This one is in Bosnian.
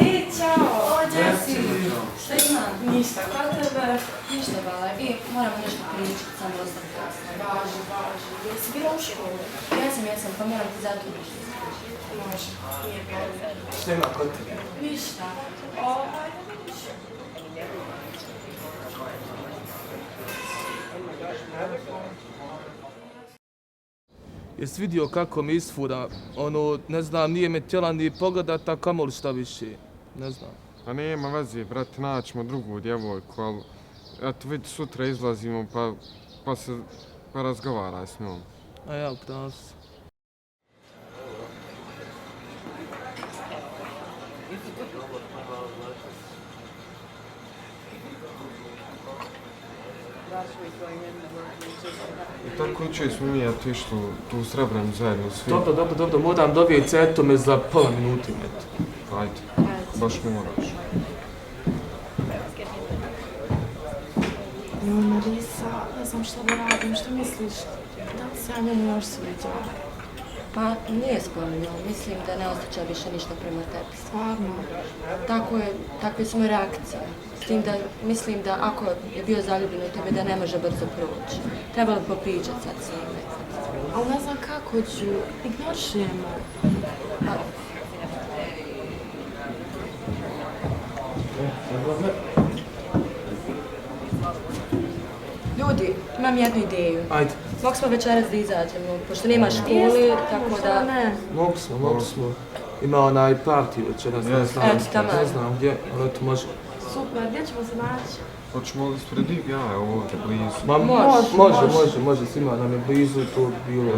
Ej, čao! Gdje si? Šta ima? Ništa, kako tebe? Ništa, bala. Moramo nešto pričati, samo dosta kasno. Važi. Jesi bila u školu? Jesam, pa moram ti zato nešto ispričati. Može, nije bilo. Šta ima kod tebe? Ništa. Jesi vidio kako mi isfura? Ne znam, nije me htjela ni pogledat, a kamoli šta više. Ne znam. Pa nema veze, brate, naćemo drugu djevojku, ali eto vidi sutra izlazimo pa razgovaraj s njom. A ja, upravo si. I tako jučer smo mi eto išli tu u Srebrenu zajedno svi. Dobro, moram dobiti eto me za pola minuti. Ajde, baš moraš. Marisa, ne znam šta da radim, što misliš? Da li se ja njemu još sviđa? Pa nije spominjao, mislim da ne osjeća više ništa prema tebi. Stvarno? Takve su moje reakcije. S tim da mislim da ako je bio zaljubljen u tebe da ne može brzo proći. Trebalo bi popričati sad s njime. Ali ne znam kako ću, ignorišemo. Ljudi, imam jednu ideju. Ajde. Mogli smo večeras da izađemo, pošto nema školi, tako da... Mogli smo. Ima onaj party večeras, ne znam. Eto, tamo. Ne znam gdje, ali eto može. Super, gdje ćemo se naći? Hoćemo li ispred Iga, ovdje blizu? Može, svima nam je blizu i to bilo.